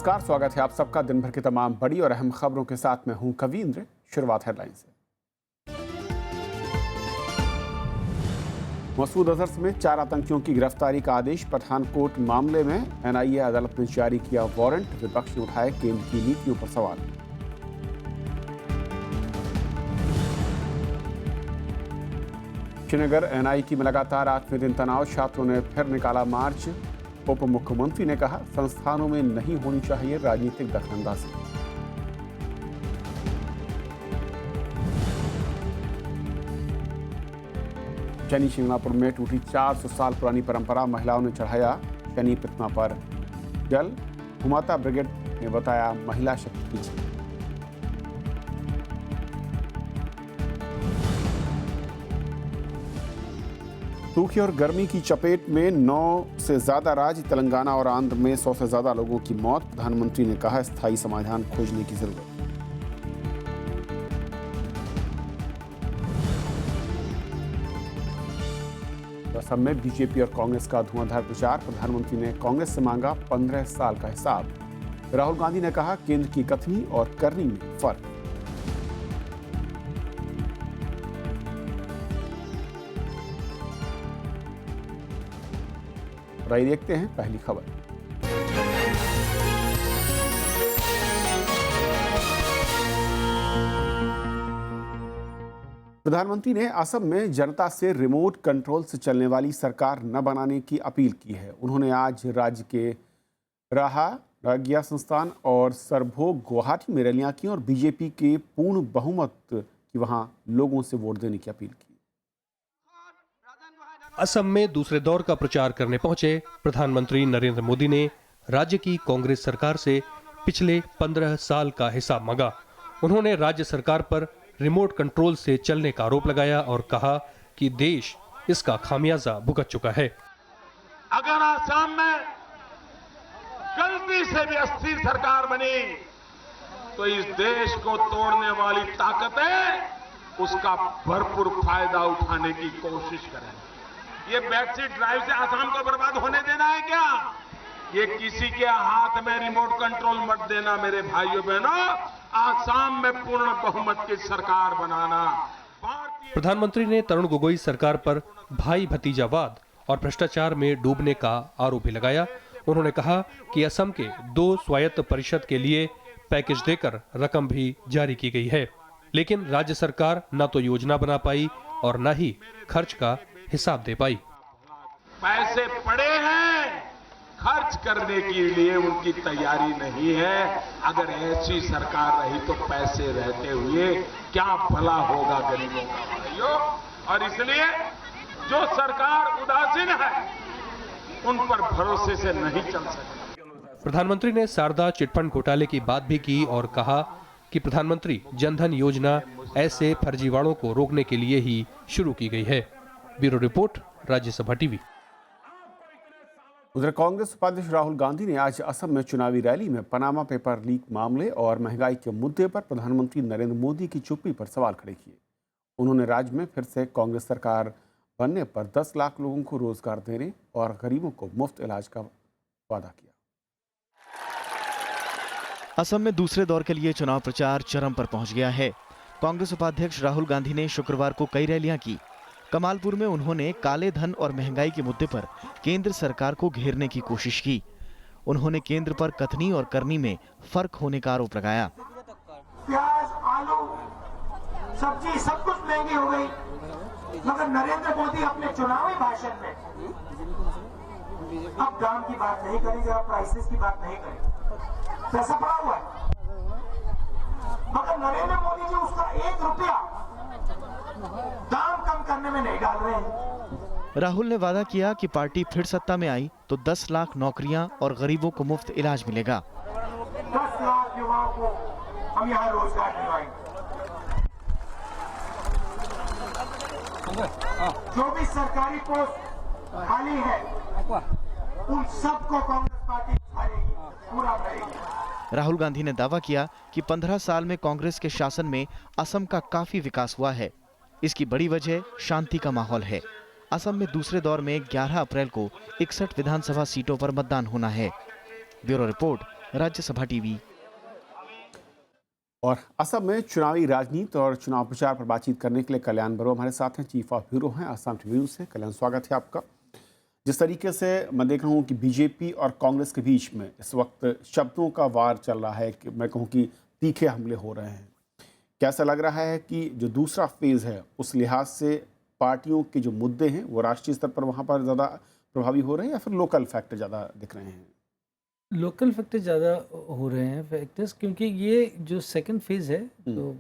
नमस्कार, स्वागत है आप सबका दिन भर की तमाम बड़ी और अहम खबरों के साथ। मैं हूं कवींद्र। शुरुआत हेडलाइन से। मसूद अजहर समेत 4 आतंकियों की गिरफ्तारी का आदेश। पठानकोट मामले में एनआईए अदालत ने जारी किया वारंट। विपक्ष ने उठाए केंद्र की नीतियों पर सवाल। श्रीनगर एनआईटी में लगातार 8वें दिन तनाव। छात्रों ने फिर निकाला मार्च। उप मुख्यमंत्री ने कहा, संस्थानों में नहीं होनी चाहिए राजनीतिक दखलंदाजी। शनि शिंगणापुर में टूटी 400 साल पुरानी परंपरा। महिलाओं ने चढ़ाया शनि प्रतिमा पर जल। भूमाता ब्रिगेड ने बताया महिला शक्ति की जीत। सूखे और गर्मी की चपेट में 9 से ज्यादा राज्य, तेलंगाना और आंध्र में 100 से ज्यादा लोगों की मौत। प्रधानमंत्री ने कहा, स्थायी समाधान खोजने की जरूरत। असम में बीजेपी और कांग्रेस का धुआंधार प्रचार। प्रधानमंत्री ने कांग्रेस से मांगा 15 साल का हिसाब। राहुल गांधी ने कहा, केंद्र की कथनी और करनी में फर्क। आइए देखते हैं पहली खबर। प्रधानमंत्री ने असम में जनता से रिमोट कंट्रोल से चलने वाली सरकार न बनाने की अपील की है। उन्होंने आज राज्य के राहा, रागिया संस्थान और सरभोग गुवाहाटी में रैलियां की और बीजेपी के पूर्ण बहुमत की वहां लोगों से वोट देने की अपील की। असम में दूसरे दौर का प्रचार करने पहुंचे प्रधानमंत्री नरेंद्र मोदी ने राज्य की कांग्रेस सरकार से पिछले 15 साल का हिसाब मांगा। उन्होंने राज्य सरकार पर रिमोट कंट्रोल से चलने का आरोप लगाया और कहा कि देश इसका खामियाजा भुगत चुका है। अगर असम में गलती से भी अस्थिर सरकार बनी तो इस देश को तोड़ने वाली ताकतें उसका भरपूर फायदा उठाने की कोशिश करेंगे। ये बैकसीट ड्राइव से आसाम को बर्बाद होने देना है क्या? ये किसी के हाथ में रिमोट कंट्रोल मत देना मेरे भाइयों बहनों। आसाम में पूर्ण बहुमत की सरकार बनाना। प्रधानमंत्री ने तरुण गोगोई सरकार पर भाई भतीजावाद और भ्रष्टाचार में डूबने का आरोप भी लगाया। उन्होंने कहा कि असम के 2 स्वायत्त परिषद के लिए पैकेज देकर रकम भी जारी की गई है, लेकिन राज्य सरकार न तो योजना बना पाई और न ही खर्च का हिसाब दे पाई। पैसे पड़े हैं, खर्च करने के लिए उनकी तैयारी नहीं है। अगर ऐसी सरकार रही तो पैसे रहते हुए क्या भला होगा गरीबों का भाइयों। और इसलिए जो सरकार उदासीन है उन पर भरोसे से नहीं चल सकती। प्रधानमंत्री ने शारदा चिटफंड घोटाले की बात भी की और कहा कि प्रधानमंत्री जनधन योजना ऐसे फर्जीवाड़ों को रोकने के लिए ही शुरू की गई है। Bureau report, Rajya Sabha TV. उधर कांग्रेस उपाध्यक्ष राहुल गांधी ने आज असम में चुनावी रैली में पनामा पेपर लीक मामले और महंगाई के मुद्दे पर प्रधानमंत्री नरेंद्र मोदी की चुप्पी पर सवाल खड़े किए। उन्होंने राज्य में फिर से कांग्रेस सरकार बनने पर 10 लाख लोगों को रोजगार देने और गरीबों को मुफ्त इलाज का वादा किया। असम में दूसरे दौर के लिए चुनाव प्रचार चरम पर पहुंच गया है। कांग्रेस उपाध्यक्ष राहुल गांधी ने शुक्रवार को कई रैलियां की। कमालपुर में उन्होंने काले धन और महंगाई के मुद्दे पर केंद्र सरकार को घेरने की कोशिश की। उन्होंने केंद्र पर कथनी और करनी में फर्क होने का आरोप लगाया। प्याज, आलू, सब्जी सब कुछ महंगी हो गई, मगर नरेंद्र मोदी अपने चुनावी भाषण में अब दाम की बात नहीं करेंगे, अब प्राइसेस की बात नहीं करेंगे। पैसा पड़ा हुआ है, मगर नरेंद्र मोदी जी उसका 1 रुपया दाम कम करने में नहीं डाल रहे हैं। राहुल ने वादा किया कि पार्टी फिर सत्ता में आई तो 10 लाख नौकरियां और गरीबों को मुफ्त इलाज मिलेगा। 10 लाख युवाओं को हम यहाँ रोजगार दिलवाएंगे। जो भी सरकारी पोस्ट खाली है उन सबको कांग्रेस पार्टी भरेगी, पूरा भरेगी। राहुल गांधी ने दावा किया कि 15 साल में कांग्रेस के शासन में असम का काफी विकास हुआ है। इसकी बड़ी वजह शांति का माहौल है। असम में दूसरे दौर में 11 अप्रैल को 61 विधानसभा सीटों पर मतदान होना है। Bureau report, Rajya Sabha TV. और असम में चुनावी राजनीति और चुनाव प्रचार पर बातचीत करने के लिए कल्याण बरुआ हमारे साथ हैं, चीफ ऑफ ब्यूरो हैं असम ट्रिब्यून से। कल्याण, स्वागत है आपका। जिस तरीके से मैं देख रहा हूँ कि बीजेपी और कांग्रेस के बीच में इस वक्त शब्दों का वार चल रहा है, कि मैं कहूँ कि तीखे हमले हो रहे हैं, कैसा लग रहा है कि जो दूसरा फेज़ है उस लिहाज से पार्टियों के जो मुद्दे हैं वो राष्ट्रीय स्तर पर वहाँ पर ज़्यादा प्रभावी हो रहे हैं या फिर लोकल फैक्टर ज़्यादा दिख रहे हैं? लोकल फैक्टर ज़्यादा हो रहे हैं फैक्टर्स, क्योंकि ये जो सेकंड फेज़ है तो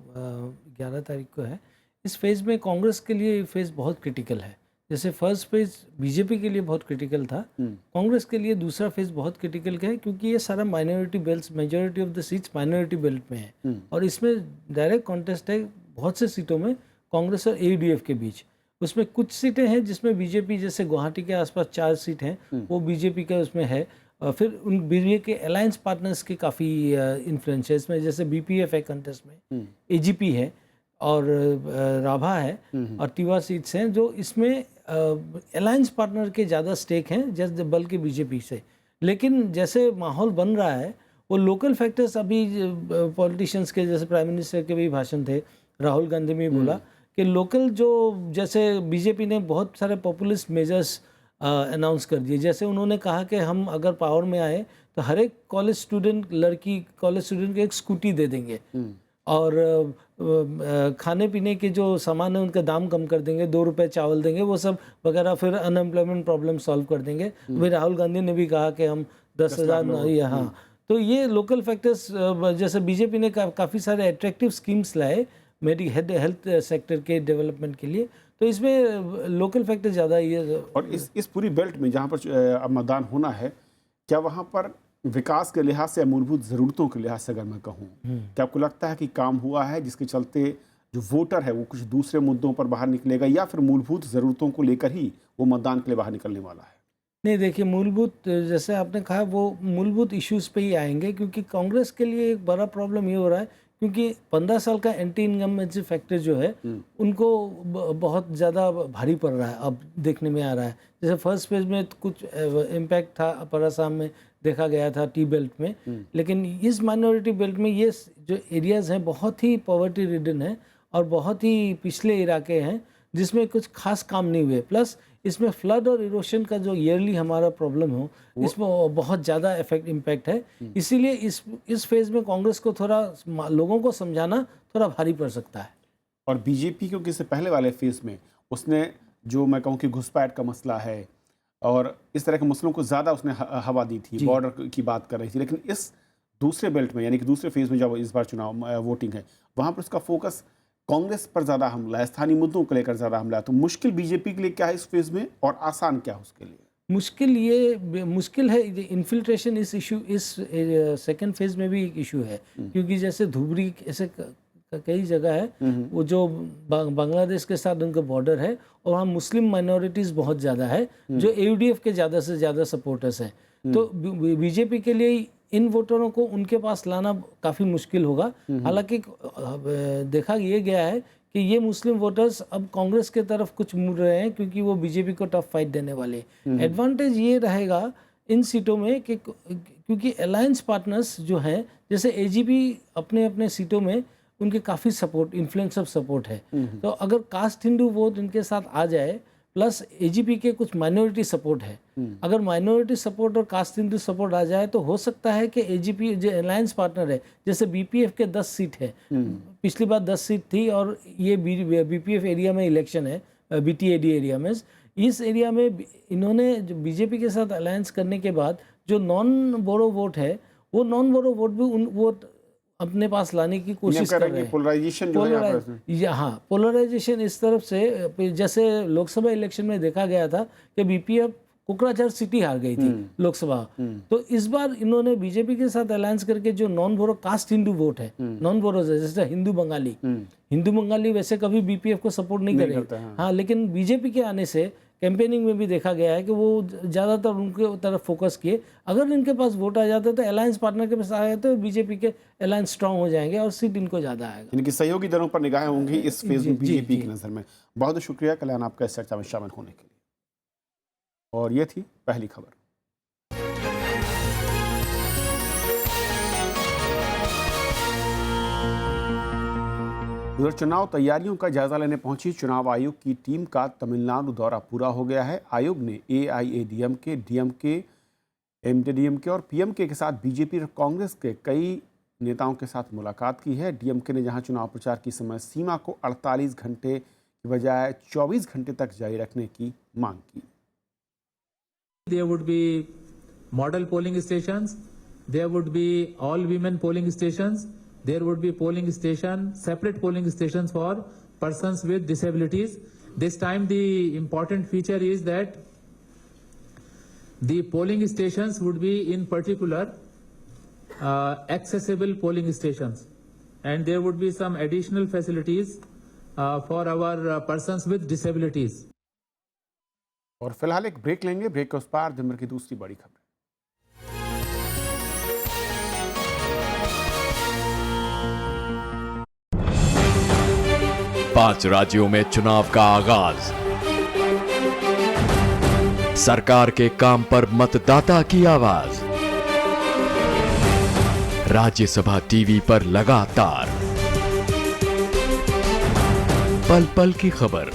11 तारीख को है। इस फेज़ में कांग्रेस के लिए ये फेज़ बहुत क्रिटिकल है। जैसे फर्स्ट फेज़ बीजेपी के लिए बहुत क्रिटिकल था, कांग्रेस के लिए दूसरा फेज़ बहुत क्रिटिकल है, क्योंकि ये सारा minority belt, majority of the seats minority belt में है और इसमें डायरेक्ट कॉन्टेस्ट है बहुत से सीटों में कांग्रेस और AUDF के बीच। उसमें कुछ सीटें हैं जिसमें बीजेपी, जैसे गुवाहाटी के आसपास 4 सीट हैं वो बीजेपी का उसमें है। फिर उन बीजेपी के अलायंस पार्टनर्स के काफ़ी इन्फ्लुएंस है इसमें, जैसे BPF है कंटेस्ट में, AGP है और राभा है और टिवा सीट्स हैं जो इसमें अलायंस पार्टनर के ज़्यादा स्टेक हैं जैसे बल्कि बीजेपी से। लेकिन जैसे माहौल बन रहा है वो लोकल फैक्टर्स, अभी पॉलिटिशियंस के जैसे प्राइम मिनिस्टर के भी भाषण थे, राहुल गांधी ने बोला कि लोकल जो, जैसे बीजेपी ने बहुत सारे पॉपुलिस्ट मेजर्स अनाउंस कर दिए। जैसे उन्होंने कहा कि हम अगर पावर में आए तो हर एक कॉलेज स्टूडेंट, लड़की कॉलेज स्टूडेंट को एक स्कूटी दे देंगे और खाने पीने के जो सामान है उनका दाम कम कर देंगे, 2 रुपए चावल देंगे, वो सब वगैरह। फिर अनएम्प्लॉयमेंट प्रॉब्लम सॉल्व कर देंगे। फिर राहुल गांधी ने भी कहा कि हम 10,000 यहाँ। तो ये लोकल फैक्टर्स, जैसे बीजेपी ने काफ़ी सारे अट्रैक्टिव स्कीम्स लाए हेल्थ सेक्टर के डेवलपमेंट के लिए, तो इसमें लोकल फैक्टर ज़्यादा ये। और इस पूरी बेल्ट में जहाँ पर अब मतदान होना है, क्या वहाँ पर विकास के लिहाज से या मूलभूत ज़रूरतों के लिहाज से अगर मैं कहूँ, क्या आपको लगता है कि काम हुआ है जिसके चलते जो वोटर है वो कुछ दूसरे मुद्दों पर बाहर निकलेगा, या फिर मूलभूत ज़रूरतों को लेकर ही वो मतदान के लिए बाहर निकलने वाला है? नहीं, देखिए, मूलभूत, जैसे आपने कहा, वो मूलभूत इश्यूज़ पे ही आएंगे, क्योंकि कांग्रेस के लिए एक बड़ा प्रॉब्लम ये हो रहा है क्योंकि 15 साल का एंटी इनकम्बेंसी फैक्टर जो है उनको बहुत ज़्यादा भारी पड़ रहा है, अब देखने में आ रहा है। जैसे फर्स्ट फेज में कुछ इम्पैक्ट था अपर असम में देखा गया था टी बेल्ट में, लेकिन इस माइनॉरिटी बेल्ट में ये जो एरियाज़ हैं बहुत ही पॉवर्टी रिडन है और बहुत ही पिछले इलाके हैं जिसमें कुछ खास काम नहीं हुए। प्लस इसमें फ्लड और इरोशन का जो ईयरली हमारा प्रॉब्लम हो, इसमें बहुत ज़्यादा इम्पैक्ट है। इसीलिए इस फेज़ में कांग्रेस को थोड़ा लोगों को समझाना थोड़ा भारी पड़ सकता है। और बीजेपी, क्योंकि इससे पहले वाले फेज़ में उसने जो मैं कहूँ कि घुसपैठ का मसला है और इस तरह के मसलों को ज़्यादा उसने हवा दी थी, बॉर्डर की बात कर रही थी, लेकिन इस दूसरे बेल्ट में यानी कि दूसरे फेज़ में जब इस बार चुनाव वोटिंग है, वहाँ पर उसका फोकस कांग्रेस पर ज़्यादा हमला है, स्थानीय मुद्दों को लेकर ज़्यादा हमला है। तो मुश्किल बीजेपी के लिए क्या है इस फेज़ में और आसान क्या है उसके लिए? मुश्किल है इन्फिल्ट्रेशन। इस इशू इस सेकंड फेज में भी एक इशू है, क्योंकि जैसे धुबरी ऐसे कई जगह है वो जो बांग्लादेश के साथ उनका बॉर्डर है और वहाँ मुस्लिम माइनॉरिटीज़ बहुत ज़्यादा है जो AUDF के ज़्यादा से ज़्यादा सपोर्टर्स हैं। तो बीजेपी के लिए इन वोटरों को उनके पास लाना काफ़ी मुश्किल होगा। हालांकि देखा ये गया है कि ये मुस्लिम वोटर्स अब कांग्रेस के तरफ कुछ मुड़ रहे हैं क्योंकि वो बीजेपी को टफ फाइट देने वाले। एडवांटेज ये रहेगा इन सीटों में कि क्योंकि अलायंस पार्टनर्स जो हैं, जैसे AGP अपने अपने सीटों में उनके काफ़ी सपोर्ट, इन्फ्लुएंस ऑफ सपोर्ट है। तो अगर कास्ट हिंदू वोट इनके साथ आ जाए, प्लस AGP के कुछ माइनॉरिटी सपोर्ट है, अगर माइनॉरिटी सपोर्ट और कास्ट हिंदू सपोर्ट आ जाए तो हो सकता है कि AGP जो अलायंस पार्टनर है, जैसे BPF के 10 सीट है, पिछली बार 10 सीट थी और ये BPF एरिया में इलेक्शन है, BTAD एरिया में। इस एरिया में इन्होंने जो बीजेपी के साथ अलायंस करने के बाद जो नॉन बोरो वोट है, वो नॉन बोरो वोट भी वो अपने पास लाने की कोशिश कर रहे हैं। पोलराइजेशन जो है हाँ, पोलराइजेशन इस तरफ से, जैसे लोकसभा इलेक्शन में देखा गया था कि BPF कोकराझार सिटी हार गई थी लोकसभा, तो इस बार इन्होंने बीजेपी के साथ अलायंस करके जो नॉन बोरो कास्ट हिंदू वोट है, नॉन बोरो जैसे हिंदू बंगाली वैसे कभी BPF को सपोर्ट नहीं करेंगे। हाँ, लेकिन बीजेपी के आने से कैंपेनिंग में भी देखा गया है कि वो ज़्यादातर उनके तरफ फोकस किए। अगर इनके पास वोट आ जाते तो अलायंस पार्टनर के पास आ जाते तो बीजेपी के अलायंस स्ट्रांग हो जाएंगे और सीट इनको ज़्यादा आएगा। यानी कि सहयोगी दलों पर निगाहें होंगी इस फेज में बीजेपी की नज़र में। बहुत शुक्रिया कल्याण आपका इस चर्चा में शामिल होने के लिए। और ये थी पहली खबर। उधर चुनाव तैयारियों का जायजा लेने पहुंची चुनाव आयोग की टीम का तमिलनाडु दौरा पूरा हो गया है। आयोग ने AIADMK, DMK, MDDMK और PMK के साथ बीजेपी और कांग्रेस के कई नेताओं के साथ मुलाकात की है। DMK ने जहां चुनाव प्रचार की समय सीमा को 48 घंटे की बजाय 24 घंटे तक जारी रखने की मांग की। There would be model polling stations, there would be all women polling stations, there would be separate polling stations for persons with disabilities. This time the important feature is that the polling stations would be in particular accessible polling stations, and there would be some additional facilities for our persons with disabilities. और फिलहाल एक break लेंगे। Break के उस पार दिन भर की दूसरी बड़ी खबर। 5 राज्यों में चुनाव का आगाज। सरकार के काम पर मतदाता की आवाज। राज्यसभा टीवी पर लगातार पल पल की खबर,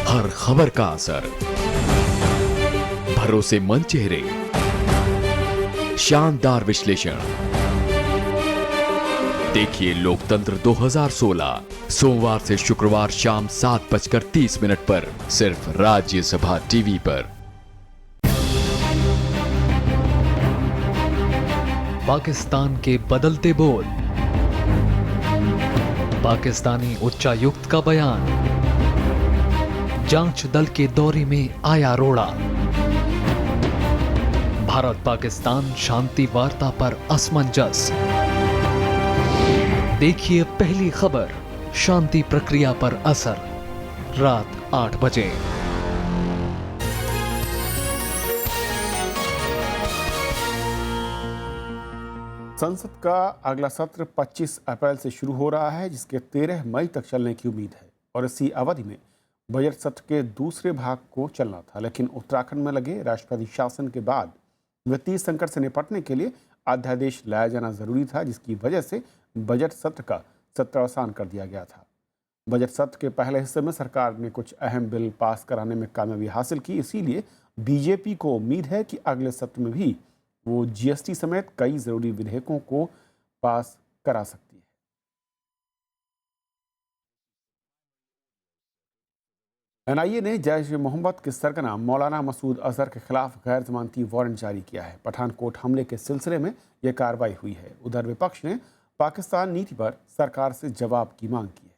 हर खबर का असर, भरोसेमंद चेहरे, शानदार विश्लेषण। देखिए लोकतंत्र 2016 सोमवार से शुक्रवार शाम 7:30 पर सिर्फ राज्यसभा टीवी पर। पाकिस्तान के बदलते बोल, पाकिस्तानी उच्चायुक्त का बयान, जांच दल के दौरे में आया रोड़ा, भारत पाकिस्तान शांति वार्ता पर असमंजस। देखिए पहली खबर, शांति प्रक्रिया पर असर, रात 8 बजे। संसद का अगला सत्र 25 अप्रैल से शुरू हो रहा है, जिसके 13 मई तक चलने की उम्मीद है। और इसी अवधि में बजट सत्र के दूसरे भाग को चलना था, लेकिन उत्तराखंड में लगे राष्ट्रपति शासन के बाद वित्तीय संकट से निपटने के लिए अध्यादेश लाया जाना जरूरी था, जिसकी वजह से बजट सत्र का सत्रावसान कर दिया गया था। बजट सत्र के पहले हिस्से में सरकार ने कुछ अहम बिल पास कराने में कामयाबी हासिल की। इसीलिए बीजेपी को उम्मीद है कि अगले सत्र में भी वो GST समेत कई जरूरी विधेयकों को पास करा सकती है। NIA ने जैश ए मोहम्मद के सरगना मौलाना मसूद अजहर के खिलाफ गैर जमानती वारंट जारी किया है। पठानकोट हमले के सिलसिले में यह कार्रवाई हुई है। उधर विपक्ष ने पाकिस्तान नीति पर सरकार से जवाब की मांग की है।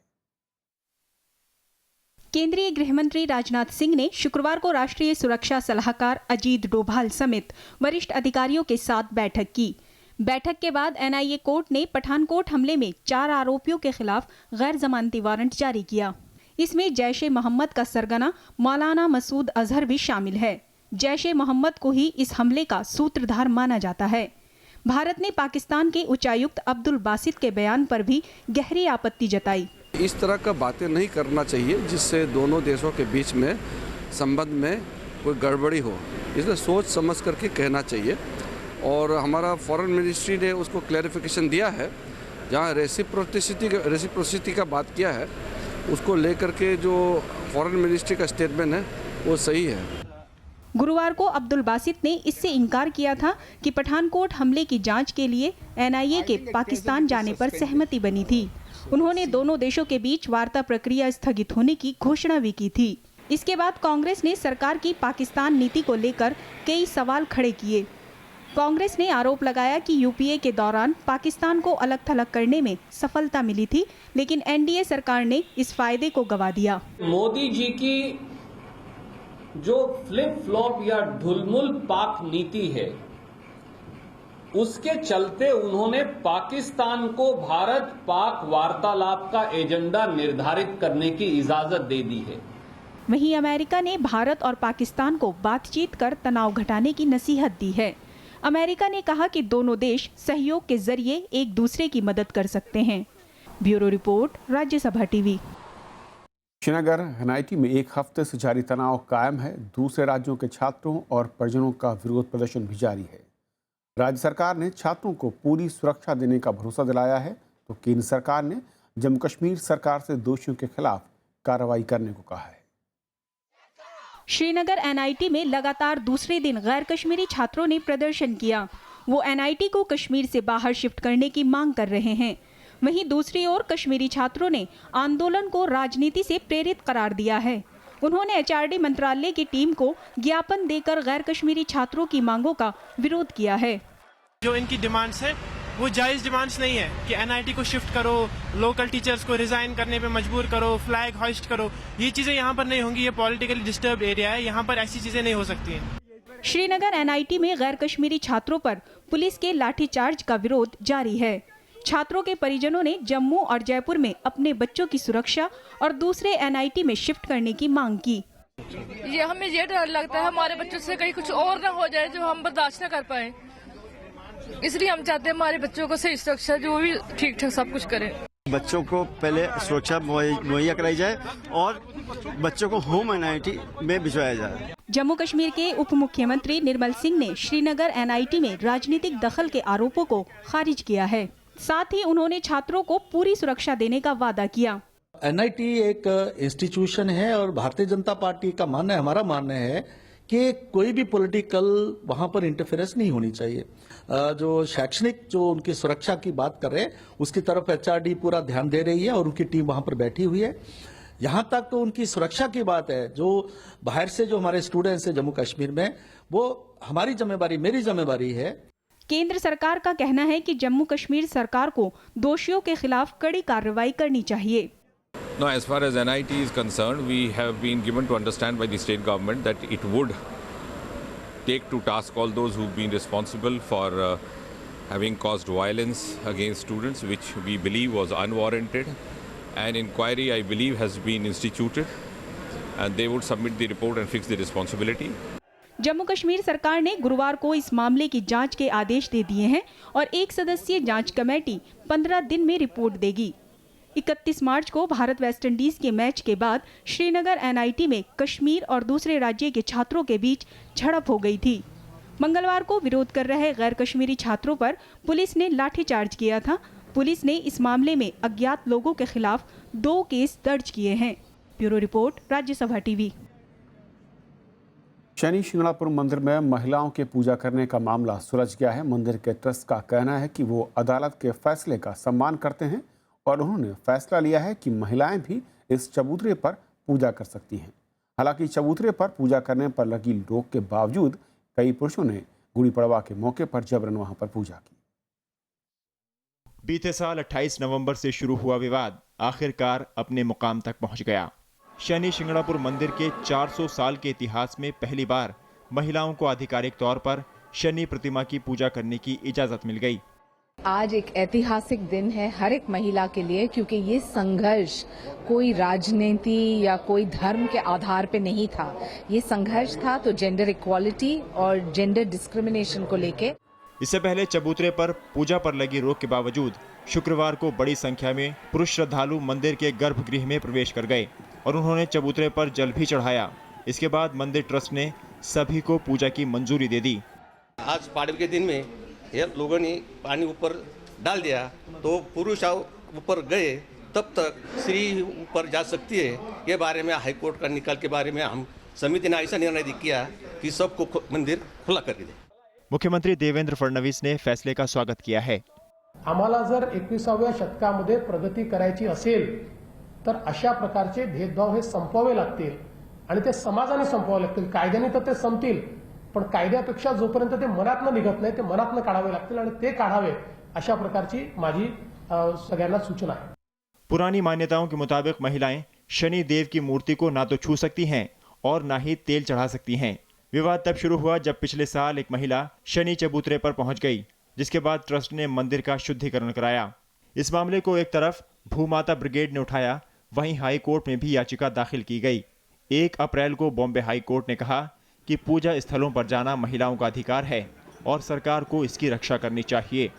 केंद्रीय गृह मंत्री राजनाथ सिंह ने शुक्रवार को राष्ट्रीय सुरक्षा सलाहकार अजीत डोभाल समेत वरिष्ठ अधिकारियों के साथ बैठक की। बैठक के बाद NIA कोर्ट ने पठानकोट हमले में 4 आरोपियों के खिलाफ गैर जमानती वारंट जारी किया। इसमें जैश ए मोहम्मद का सरगना मौलाना मसूद अजहर भी शामिल है। जैश ए मोहम्मद को ही इस हमले का सूत्रधार माना जाता है। भारत ने पाकिस्तान के उच्चायुक्त अब्दुल बासित के बयान पर भी गहरी आपत्ति जताई। इस तरह का बातें नहीं करना चाहिए जिससे दोनों देशों के बीच में संबंध में कोई गड़बड़ी हो, इसलिए सोच समझ करके कहना चाहिए। और हमारा फॉरेन मिनिस्ट्री ने उसको क्लैरिफिकेशन दिया है, जहाँ रेसिप्रोसिटी का बात किया है, उसको लेकर के जो फॉरेन मिनिस्ट्री का स्टेटमेंट है वो सही है। गुरुवार को अब्दुल बासित ने इससे इनकार किया था कि पठानकोट हमले की जांच के लिए NIA के पाकिस्तान जाने पर सहमति बनी थी। उन्होंने दोनों देशों के बीच वार्ता प्रक्रिया स्थगित होने की घोषणा भी की थी। इसके बाद कांग्रेस ने सरकार की पाकिस्तान नीति को लेकर कई सवाल खड़े किए। कांग्रेस ने आरोप लगाया कि UPA के दौरान पाकिस्तान को अलग थलग करने में सफलता मिली थी, लेकिन NDA सरकार ने इस फायदे को गंवा दिया। मोदी जी की जो फ्लिप फ्लॉप या ढुलमुल पाक नीति है, उसके चलते उन्होंने पाकिस्तान को भारत पाक वार्तालाप का एजेंडा निर्धारित करने की इजाजत दे दी है। वहीं अमेरिका ने भारत और पाकिस्तान को बातचीत कर तनाव घटाने की नसीहत दी है। अमेरिका ने कहा कि दोनों देश सहयोग के जरिए एक दूसरे की मदद कर सकते हैं। Bureau report, Rajya Sabha TV. Srinagar NIT में एक हफ्ते से जारी तनाव कायम है। दूसरे राज्यों के छात्रों और परिजनों का विरोध प्रदर्शन भी जारी है। राज्य सरकार ने छात्रों को पूरी सुरक्षा देने का भरोसा दिलाया है, तो केंद्र सरकार ने जम्मू कश्मीर सरकार से दोषियों के खिलाफ कार्रवाई करने को कहा है। श्रीनगर एनआईटी में लगातार दूसरे दिन गैर कश्मीरी छात्रों ने प्रदर्शन किया। वो एनआईटी को कश्मीर से बाहर शिफ्ट करने की मांग कर रहे हैं। वहीं दूसरी ओर कश्मीरी छात्रों ने आंदोलन को राजनीति से प्रेरित करार दिया है। उन्होंने एचआरडी मंत्रालय की टीम को ज्ञापन देकर गैर कश्मीरी छात्रों की मांगों का विरोध किया है। जो इनकी डिमांड्स है वो जायज डिमांड्स नहीं है कि एनआईटी को शिफ्ट करो, लोकल टीचर्स को रिजाइन करने पे मजबूर करो, फ्लैग होइस्ट करो। ये चीजें यहाँ पर नहीं होंगी। ये पॉलिटिकली डिस्टर्ब्ड एरिया है, यहाँ पर ऐसी चीजें नहीं हो सकती हैं। श्रीनगर एनआईटी में गैर कश्मीरी छात्रों पर पुलिस के लाठीचार्ज का विरोध जारी है। छात्रों के परिजनों ने जम्मू और जयपुर में अपने बच्चों की सुरक्षा और दूसरे एनआईटी में शिफ्ट करने की मांग की। ये हमें ये डर लगता है हमारे बच्चों से कहीं कुछ और न हो जाए जो हम बर्दाश्त न कर पाए, इसलिए हम चाहते हैं हमारे बच्चों को सही सुरक्षा, जो भी ठीक ठाक सब कुछ करें। बच्चों को पहले सुरक्षा मुहैया कराई जाए और बच्चों को होम एनआईटी में भिजवाया जाए। जम्मू कश्मीर के उप मुख्यमंत्री निर्मल सिंह ने श्रीनगर एनआईटी में राजनीतिक दखल के आरोपों को खारिज किया है। साथ ही उन्होंने छात्रों को पूरी सुरक्षा देने का वादा किया। एनआईटी एक इंस्टीट्यूशन है और भारतीय जनता पार्टी का मानना है, हमारा मानना है कि कोई भी पॉलिटिकल वहां पर इंटरफेरेंस नहीं होनी चाहिए। जो शैक्षणिक जो उनकी सुरक्षा की बात कर रहे हैं उसकी तरफ एचआरडी पूरा ध्यान दे रही है और उनकी टीम वहां पर बैठी हुई है। यहाँ तक तो उनकी सुरक्षा की बात है, जो बाहर से जो हमारे स्टूडेंट्स हैं जम्मू कश्मीर में, वो हमारी जिम्मेवारी, मेरी जिम्मेवारी है। केंद्र सरकार का कहना है कि जम्मू कश्मीर सरकार को दोषियों के खिलाफ कड़ी कार्रवाई करनी चाहिए। No, as far as NIT is concerned, we have been given to understand by the state government that it would take to task all those who've been responsible for having caused violence against students, which we believe was unwarranted. An inquiry, I believe, has been instituted, and they would submit the report and fix the responsibility. Jammu Kashmir सरकार ने गुरुवार को इस मामले की जांच के आदेश दे दिए हैं और एक सदस्यीय जांच कमेटी 15 दिन में रिपोर्ट देगी। 31 मार्च को भारत वेस्टइंडीज के मैच के बाद श्रीनगर एनआईटी में कश्मीर और दूसरे राज्य के छात्रों के बीच झड़प हो गई थी। मंगलवार को विरोध कर रहे गैर कश्मीरी छात्रों पर पुलिस ने लाठीचार्ज किया था। पुलिस ने इस मामले में अज्ञात लोगों के खिलाफ 2 केस दर्ज किए हैं। Bureau report, Rajya Sabha TV. Shani Shingnapur मंदिर में महिलाओं के पूजा करने का मामला सुलझ गया है। मंदिर के ट्रस्ट का कहना है कि वो अदालत के फैसले का सम्मान करते हैं और उन्होंने फैसला लिया है कि महिलाएं भी इस चबूतरे पर पूजा कर सकती हैं। हालांकि चबूतरे पर पूजा करने पर लगी रोक के बावजूद कई पुरुषों ने गुड़ी पड़वा के मौके पर जबरन वहां पर पूजा की। बीते साल 28 नवंबर से शुरू हुआ विवाद आखिरकार अपने मुकाम तक पहुंच गया। शनि शिंगणापुर मंदिर के 400 साल के इतिहास में पहली बार महिलाओं को आधिकारिक तौर पर शनि प्रतिमा की पूजा करने की इजाजत मिल गई। आज एक ऐतिहासिक दिन है हर एक महिला के लिए, क्योंकि ये संघर्ष कोई राजनीति या कोई धर्म के आधार पे नहीं था। ये संघर्ष था तो जेंडर इक्वालिटी और जेंडर डिस्क्रिमिनेशन को लेके। इससे पहले चबूतरे पर पूजा पर लगी रोक के बावजूद शुक्रवार को बड़ी संख्या में पुरुष श्रद्धालु मंदिर के गर्भगृह में प्रवेश कर गए और उन्होंने चबूतरे पर जल भी चढ़ाया। इसके बाद मंदिर ट्रस्ट ने सभी को पूजा की मंजूरी दे दी। आज पाड़व के दिन में ये लोगों ने पानी ऊपर डाल दिया तो पुरुष ऊपर गए तब तक स्त्री ऊपर जा सकती है। ये बारे में हाईकोर्ट का निकाल के बारे में हम समिति ने ऐसा निर्णय किया कि सबको मंदिर खुला कर दे। मुख्यमंत्री देवेंद्र फडणवीस ने फैसले का स्वागत किया है। आम्हाला जर 21व्या शतकामध्ये प्रगती करायची असेल तर अशा प्रकारचे भेदभाव हे संपवावे लागतील आणि ते समाजाने संपवावे लागतील। कायद्याने तर ते संपतील, पण कायद्यापेक्षा जोपर्यंत ते मनातनं निघत नाही ते मनातनं काढावे लागतील आणि ते काढावे अशा प्रकारची माझी सगळ्यांना सूचना आहे। पुरानी मान्यताओं के मुताबिक महिलाएं शनि देव की मूर्ति को ना तो छू सकती हैं और ना ही तेल चढ़ा सकती हैं। विवाद तब शुरू हुआ जब पिछले साल एक महिला शनि चबूतरे पर पहुंच गई, जिसके बाद ट्रस्ट ने मंदिर का शुद्धिकरण कराया। इस मामले को एक तरफ भूमाता ब्रिगेड ने उठाया, वहीं हाई कोर्ट में भी याचिका दाखिल की गई। 1 अप्रैल को बॉम्बे हाई कोर्ट ने कहा कि पूजा स्थलों पर जाना महिलाओं का अधिकार है और सरकार को इसकी रक्षा करनी चाहिए।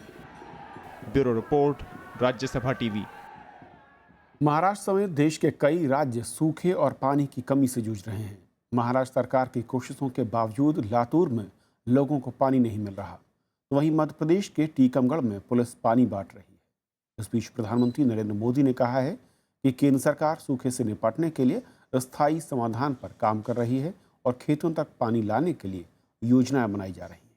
Bureau report, Rajya Sabha TV. Maharashtra समेत देश के कई राज्य सूखे और पानी की कमी से जूझ रहे हैं। महाराष्ट्र सरकार की कोशिशों के बावजूद लातूर में लोगों को पानी नहीं मिल रहा। वहीं मध्य प्रदेश के टीकमगढ़ में पुलिस पानी बांट रही है। इस बीच प्रधानमंत्री नरेंद्र मोदी ने कहा है कि केंद्र सरकार सूखे से निपटने के लिए स्थायी समाधान पर काम कर रही है और खेतों तक पानी लाने के लिए योजनाएं बनाई जा रही हैं।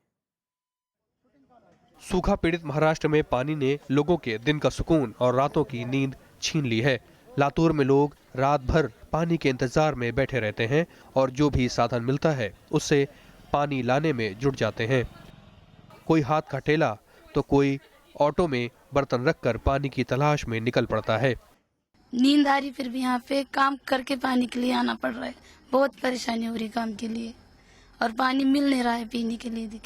सूखा पीड़ित महाराष्ट्र में पानी ने लोगों के दिन का सुकून और रातों की नींद छीन ली है। लातूर में लोग रात भर पानी के इंतजार में बैठे रहते हैं और जो भी साधन मिलता है उससे पानी लाने में जुट जाते हैं। कोई हाथ का ठेला तो कोई ऑटो में बर्तन रखकर पानी की तलाश में निकल पड़ता है। नींद आ रही फिर भी यहाँ पे काम करके पानी के लिए आना पड़ रहा है। बहुत परेशानी हो रही काम के लिए और पानी मिल नहीं रहा है पीने के लिए।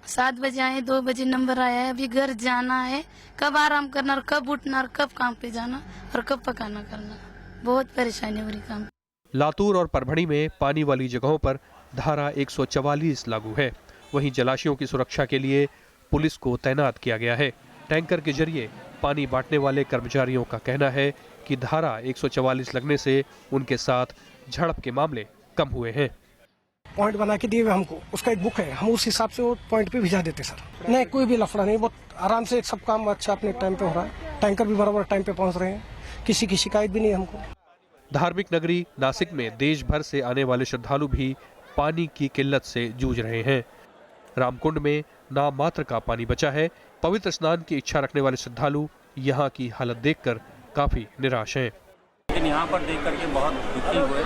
7 बजे आए, 2 बजे नंबर आया है, अभी घर जाना है। कब आराम करना और कब उठना और कब काम पे जाना और कब पकाना करना। बहुत परेशानी हो रही काम। लातूर और परभणी में पानी वाली जगहों पर धारा 144 लागू है। वहीं जलाशयों की सुरक्षा के लिए पुलिस को तैनात किया गया है। टैंकर के जरिए पानी बांटने वाले कर्मचारियों का कहना है कि धारा 144 लगने से उनके साथ झड़प के मामले कम हुए हैं। पॉइंट बना के दिए हुए हमको, उसका एक बुक है, हम उस हिसाब से वो पॉइंट पे भिजा देते सर। नहीं कोई भी लफड़ा नहीं, बहुत आराम से सब काम अच्छा अपने टाइम पे हो रहा है। टैंकर भी बराबर टाइम पे पहुंच रहे हैं, किसी की शिकायत भी नहीं है हमको। धार्मिक नगरी नासिक में देश भर से आने वाले श्रद्धालु भी पानी की किल्लत से जूझ रहे हैं। रामकुंड में नाम मात्र का पानी बचा है। पवित्र स्नान की इच्छा रखने वाले श्रद्धालु यहाँ की हालत देखकर काफी निराश हैं। लेकिन यहाँ पर देख करके बहुत दुखी हुए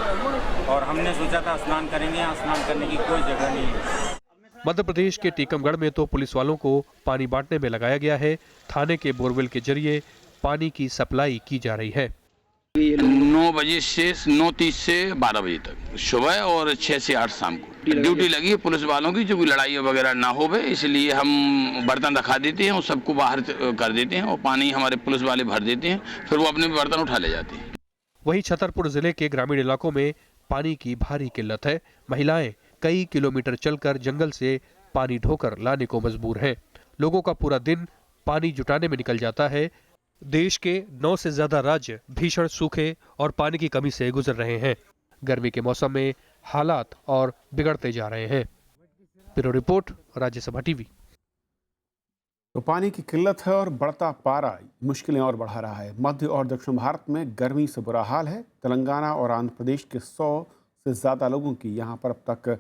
और हमने सोचा था स्नान करेंगे, यहाँ स्नान करने की कोई जगह नहीं है। मध्य प्रदेश के टीकमगढ़ में तो पुलिस वालों को पानी बांटने में लगाया गया है। थाने के बोरवेल के जरिए पानी की सप्लाई की जा रही है। 9 बजे से 9:30 से 12 बजे तक सुबह और 6 से 8 शाम को ड्यूटी लगी है पुलिस वालों की, जो भी लड़ाई वगैरह ना हो बे, इसलिए हम बर्तन रखा देते हैं और सबको बाहर कर देते हैं और पानी हमारे पुलिस वाले भर देते हैं, फिर वो अपने बर्तन उठा ले जाते हैं। वहीं छतरपुर जिले के ग्रामीण इलाकों में पानी की भारी किल्लत है। महिलाएं कई किलोमीटर चलकर जंगल से पानी ढोकर लाने को मजबूर हैं। लोगों का पूरा दिन पानी जुटाने में निकल जाता है। देश के 9 से ज्यादा राज्य भीषण सूखे और पानी की कमी से गुजर रहे हैं। गर्मी के मौसम में हालात और बिगड़ते जा रहे हैं। Bureau report, Rajya Sabha TV. तो पानी की किल्लत है और बढ़ता पारा मुश्किलें और बढ़ा रहा है। मध्य और दक्षिण भारत में गर्मी से बुरा हाल है। तेलंगाना और आंध्र प्रदेश के 100 से ज़्यादा लोगों की यहां पर अब तक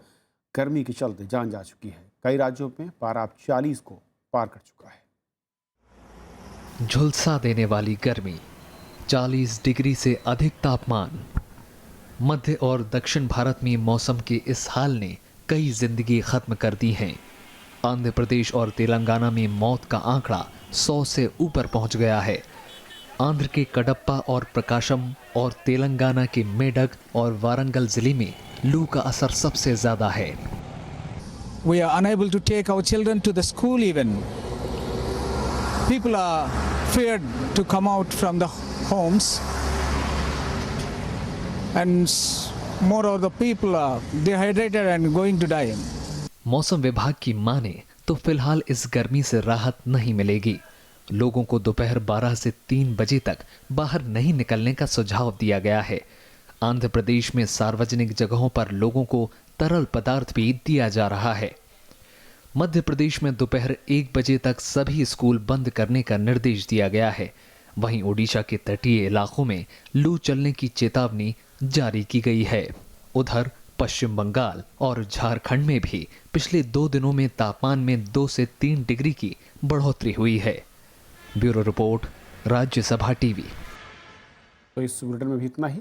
गर्मी के चलते जान जा चुकी है। कई राज्यों में पारा अब 40 को पार कर चुका है। झुलसा देने वाली गर्मी, 40 डिग्री से अधिक तापमान। मध्य और दक्षिण भारत में मौसम के इस हाल ने कई जिंदगी खत्म कर दी हैं। आंध्र प्रदेश और तेलंगाना में मौत का आंकड़ा 100 से ऊपर पहुंच गया है। आंध्र के कडप्पा और प्रकाशम और तेलंगाना के मेडक और वारंगल जिले में लू का असर सबसे ज्यादा है। We are unable to take our children to the school even. People are feared to come out from the homes, and more of the people are dehydrated and going to die. मौसम विभाग की माने तो फिलहाल इस गर्मी से राहत नहीं मिलेगी। लोगों को दोपहर 12 से 3 बजे तक बाहर नहीं निकलने का सुझाव दिया गया है। आंध्र प्रदेश में सार्वजनिक जगहों पर लोगों को तरल पदार्थ भी दिया जा रहा है। मध्य प्रदेश में दोपहर 1 बजे तक सभी स्कूल बंद करने का निर्देश दिया गया है। वहीं ओडिशा के तटीय इलाकों में लू चलने की चेतावनी जारी की गई है। उधर पश्चिम बंगाल और झारखंड में भी पिछले 2 दिनों में तापमान में 2 से 3 डिग्री की बढ़ोतरी हुई है। Bureau report, Rajya Sabha TV. तो इस बुलेटिन में भी इतना ही।